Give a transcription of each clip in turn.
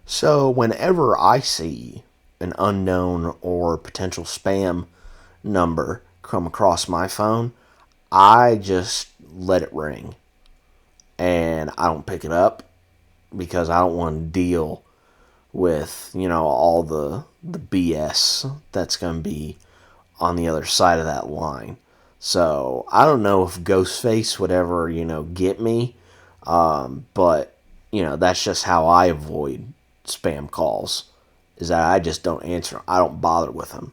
So, whenever I see an unknown or potential spam number come across my phone, I just let it ring and I don't pick it up because I don't want to deal with, all the BS that's going to be on the other side of that line. So, I don't know if Ghostface would ever, get me, but, that's just how I avoid spam calls, is that I just don't answer. I don't bother with them.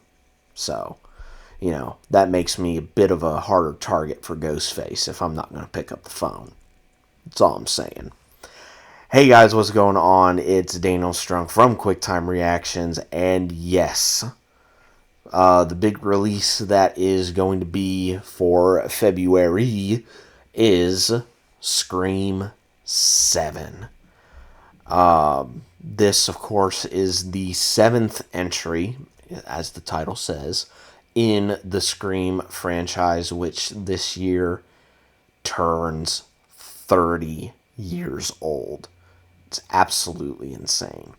So, that makes me a bit of a harder target for Ghostface if I'm not going to pick up the phone. That's all I'm saying. Hey guys, what's going on? It's Daniel Strunk from QuickTime Reactions, and yes, the big release that is going to be for February is Scream 7. This, of course, is the 7th entry, as the title says, in the Scream franchise, which this year turns 30 years old. It's absolutely insane.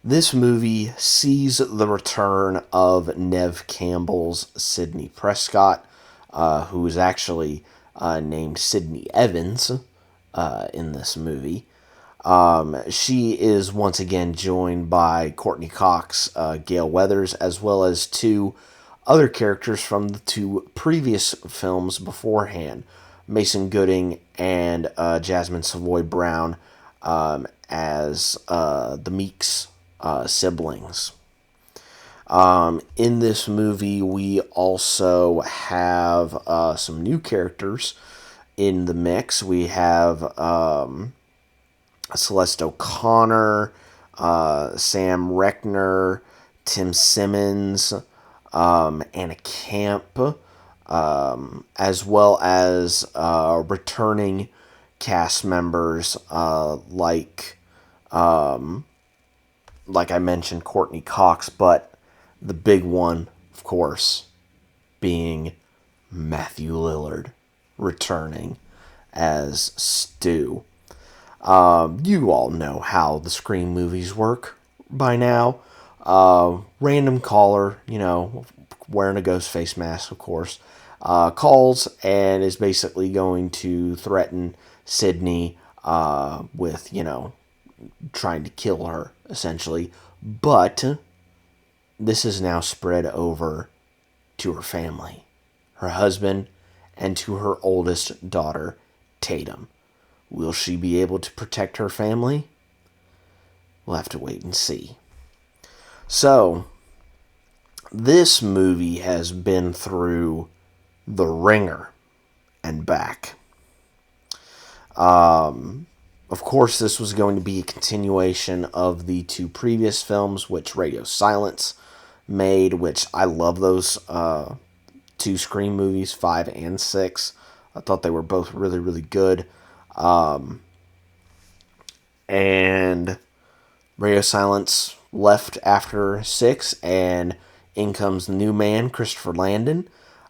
This movie sees the return of Neve Campbell's Sidney Prescott, who is actually named Sydney Evans in this movie. She is once again joined by Courtney Cox, Gale Weathers, as well as two other characters from the two previous films beforehand, Mason Gooding and Jasmine Savoy Brown, as the Meeks siblings. In this movie, we also have some new characters in the mix. We have Celeste O'Connor, Sam Reckner, Tim Simmons, Anna Camp, as well as returning cast members like I mentioned, Courtney Cox, but the big one, of course, being Matthew Lillard returning as Stu. You all know how the Scream movies work by now. Random caller, wearing a ghost face mask, of course, calls and is basically going to threaten Sydney with, trying to kill her, essentially. But this is now spread over to her family, her husband, and to her oldest daughter, Tatum. Will she be able to protect her family? We'll have to wait and see. So, this movie has been through the ringer and back. Of course, this was going to be a continuation of the two previous films, which Radio Silence made, which I love those two Scream movies, 5 and 6. I thought they were both really, really good. And Radio Silence left after 6, and in comes the new man, Christopher Landon.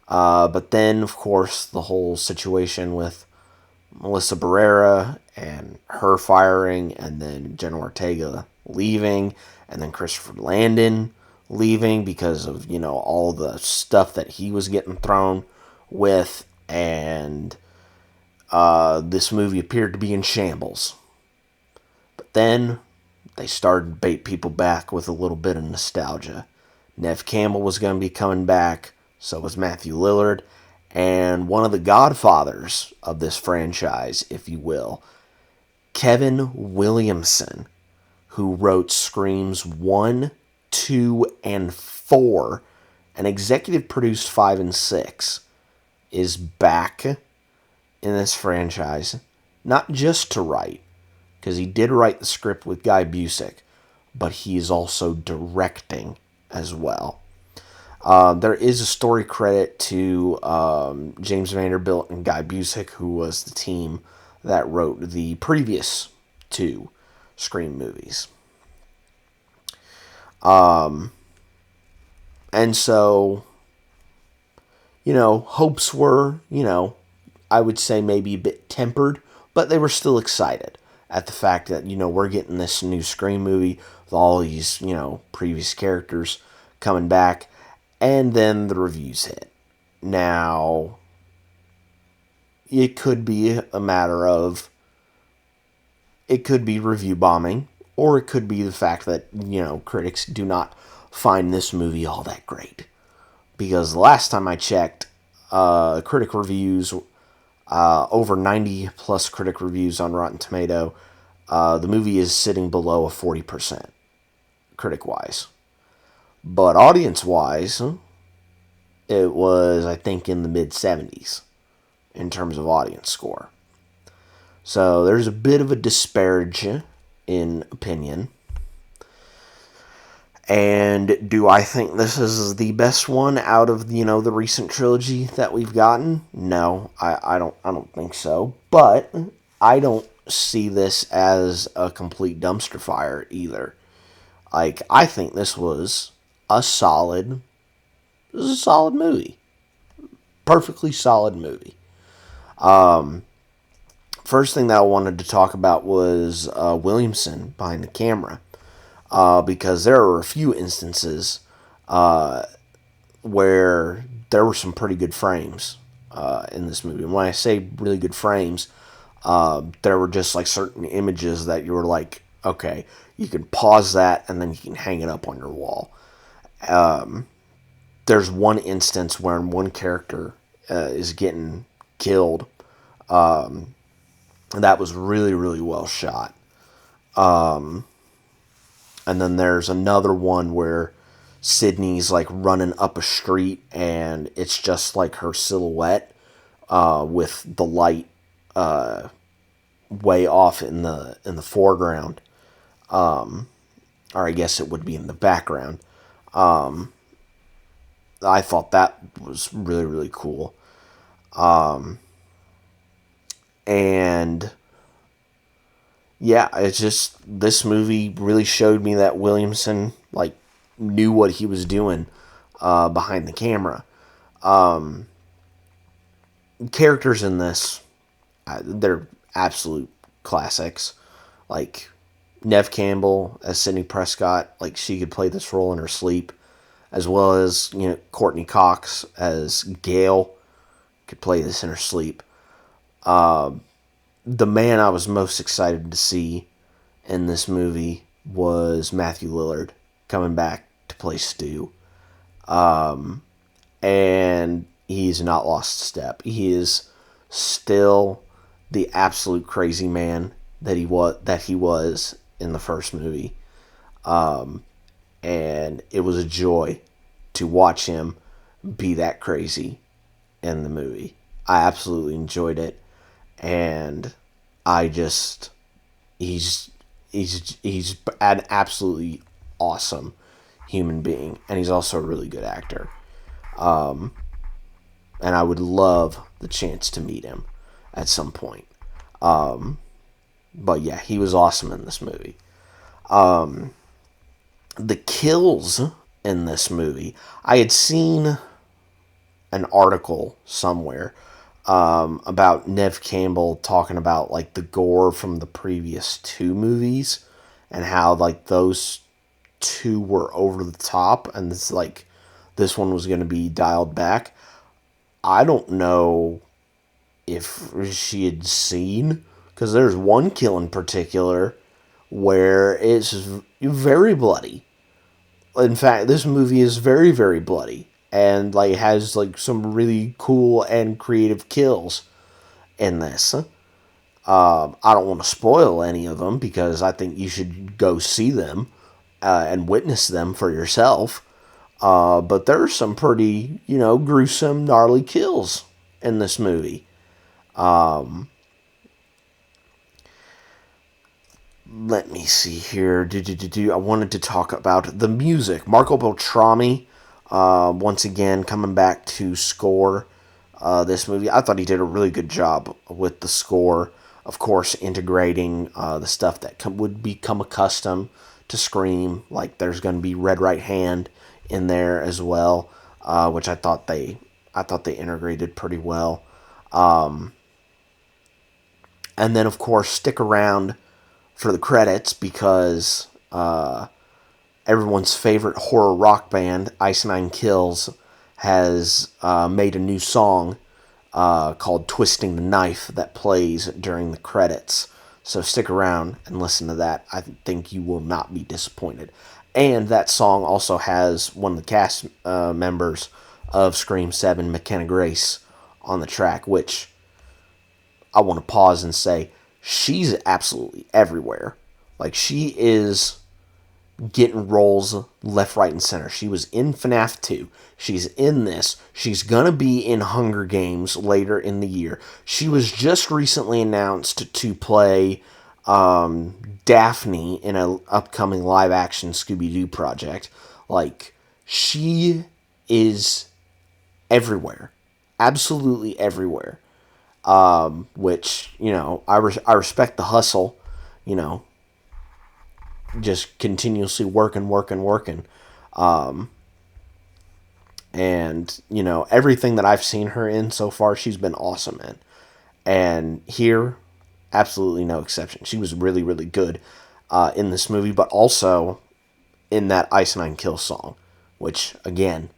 But then, of course, the whole situation with Melissa Barrera and her firing, and then Jenna Ortega leaving, and then Christopher Landon leaving because of, all the stuff that he was getting thrown with, and this movie appeared to be in shambles. But then they started to bait people back with a little bit of nostalgia. Neve Campbell was going to be coming back, so was Matthew Lillard, and one of the godfathers of this franchise, if you will, Kevin Williamson, who wrote Screams 1, 2, and 4, and executive produced 5 and 6, is back in this franchise, not just to write, because he did write the script with Guy Busick, but he is also directing as well. There is a story credit to James Vanderbilt and Guy Busick, who was the team that wrote the previous two Scream movies. And so, hopes were, I would say maybe a bit tempered, but they were still excited. at the fact that, we're getting this new Scream movie with all these, previous characters coming back, and then the reviews hit. Now, it could be a matter of, it could be review bombing, or it could be the fact that, critics do not find this movie all that great. Because the last time I checked, critic reviews, over 90 plus critic reviews on Rotten Tomato, the movie is sitting below a 40% critic-wise. But audience-wise, it was, I think, in the mid-70s in terms of audience score. So there's a bit of a disparage in opinion. And do I think this is the best one out of, the recent trilogy that we've gotten? No, I don't think so. But I don't see this as a complete dumpster fire either. Like, I think this was a solid movie. Perfectly solid movie. First thing that I wanted to talk about was Williamson behind the camera. Because there are a few instances where there were some pretty good frames in this movie. And when I say really good frames, there were just like certain images that you were like, okay, you can pause that and then you can hang it up on your wall. There's one instance where one character is getting killed. That was really, really well shot. And then there's another one where Sydney's like running up a street and it's just like her silhouette with the light way off in the foreground. Or I guess it would be in the background. I thought that was really, really cool. And yeah, it's just, this movie really showed me that Williamson, like, knew what he was doing behind the camera. Characters in this, they're absolute classics. Like, Neve Campbell as Sidney Prescott, like, she could play this role in her sleep. As well as, Courtney Cox as Gail could play this in her sleep. The man I was most excited to see in this movie was Matthew Lillard coming back to play Stu. And he's not lost a step. He is still the absolute crazy man that he was in the first movie. And it was a joy to watch him be that crazy in the movie. I absolutely enjoyed it. And he's an absolutely awesome human being. And he's also a really good actor. And I would love the chance to meet him at some point. But yeah, he was awesome in this movie. The kills in this movie, I had seen an article somewhere about Neve Campbell talking about like the gore from the previous two movies and how like those two were over the top and this one was going to be dialed back. I don't know if she had seen, because there's one kill in particular where it's very bloody. In fact, this movie is very, very bloody. And like has like some really cool and creative kills in this. I don't want to spoil any of them because I think you should go see them and witness them for yourself. But there are some pretty, gruesome, gnarly kills in this movie. Let me see here. I wanted to talk about the music. Marco Beltrami. Once again, coming back to score this movie. I thought he did a really good job with the score. Of course, integrating the stuff that would become accustomed to Scream. Like there's going to be Red Right Hand in there as well, which I thought they integrated pretty well. And then, of course, stick around for the credits because everyone's favorite horror rock band, Ice Nine Kills, has made a new song called Twisting the Knife that plays during the credits. So stick around and listen to that. I think you will not be disappointed. And that song also has one of the cast members of Scream 7, mckennagrace, on the track, which I want to pause and say, she's absolutely everywhere. Like, she is getting roles left, right, and center. She was in FNAF 2. She's in this. She's going to be in Hunger Games later in the year. She was just recently announced to play Daphne in an upcoming live-action Scooby-Doo project. Like, she is everywhere. Absolutely everywhere. Which, you know, I respect the hustle, you know, just continuously working. And, you know, everything that I've seen her in so far, she's been awesome in. And here, absolutely no exception. She was really, really good in this movie, but also in that Ice Nine Kills song, which, again,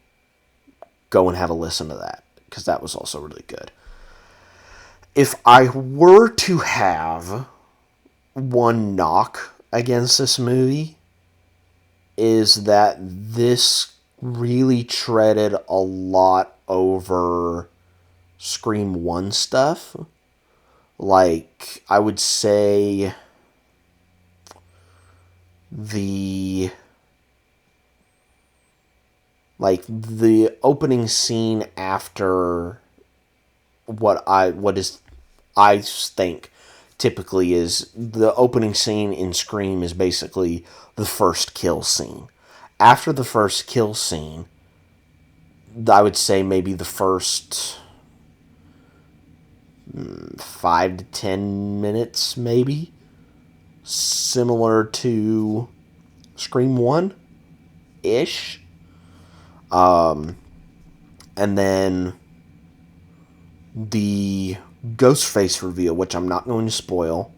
go and have a listen to that, because that was also really good. If I were to have one knock against this movie, is that this really treaded a lot over Scream 1 stuff. Like, I would say the opening scene after what I think typically is the opening scene in Scream is basically the first kill scene. After the first kill scene, I would say maybe the first 5 to 10 minutes, maybe, similar to Scream 1-ish. And then the Ghostface reveal, which I'm not going to spoil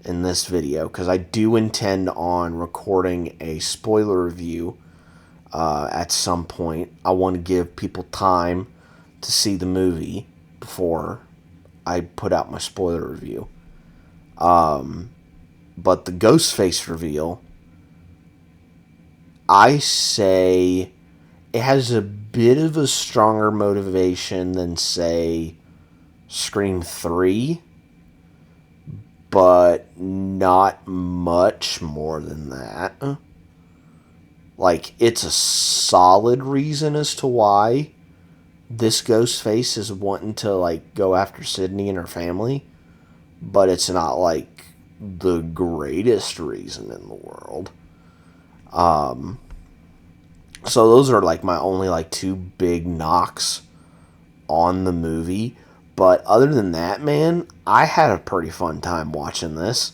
in this video, because I do intend on recording a spoiler review at some point. I want to give people time to see the movie before I put out my spoiler review. But the Ghostface reveal, I say it has a bit of a stronger motivation than, say, Scream 3, but not much more than that. Like, it's a solid reason as to why this Ghostface is wanting to, like, go after Sydney and her family, but it's not, like, the greatest reason in the world. So those are, like, my only, like, two big knocks on the movie. But other than that, man, I had a pretty fun time watching this.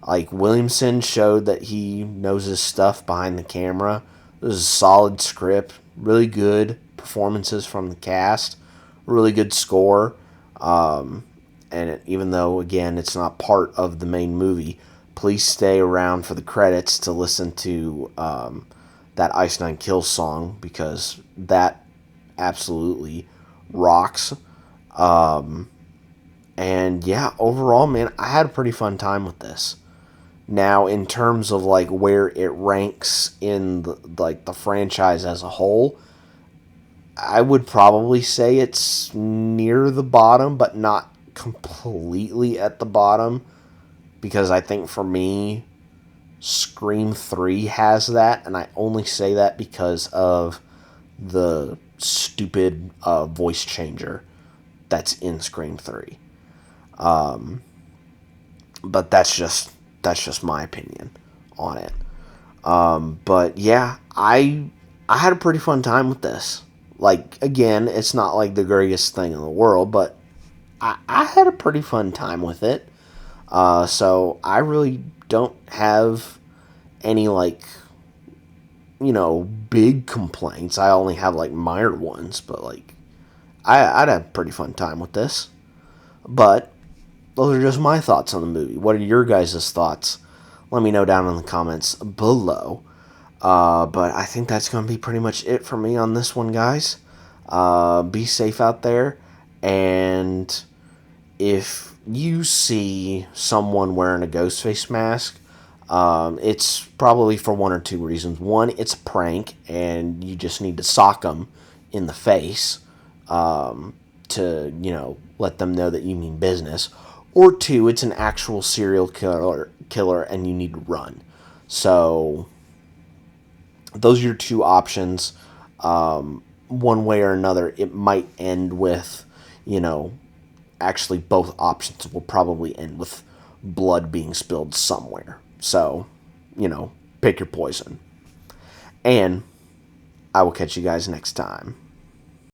Like, Williamson showed that he knows his stuff behind the camera. It was a solid script, really good performances from the cast, really good score. Even though, again, it's not part of the main movie, please stay around for the credits to listen to that Ice Nine Kills song, because that absolutely rocks. And yeah, overall, man, I had a pretty fun time with this. Now, in terms of, like, where it ranks in the franchise as a whole, I would probably say it's near the bottom, but not completely at the bottom, because I think for me, Scream 3 has that, and I only say that because of the stupid voice changer that's in Scream 3. But that's just my opinion on it. But yeah, I had a pretty fun time with this. Like, again, it's not like the greatest thing in the world, but I had a pretty fun time with it. So I really don't have any, like, you know, big complaints. I only have, like, minor ones, but, like, I'd have a pretty fun time with this. But those are just my thoughts on the movie. What are your guys' thoughts? let me know down in the comments below. But I think that's going to be pretty much it for me on this one, guys. Be safe out there, and if you see someone wearing a Ghostface mask, it's probably for one or two reasons. One, it's a prank, and you just need to sock them in the face to, let them know that you mean business. Or two, it's an actual serial killer, and you need to run. So those are your two options. One way or another, it might end with, actually both options will probably end with blood being spilled somewhere. So, pick your poison. And I will catch you guys next time.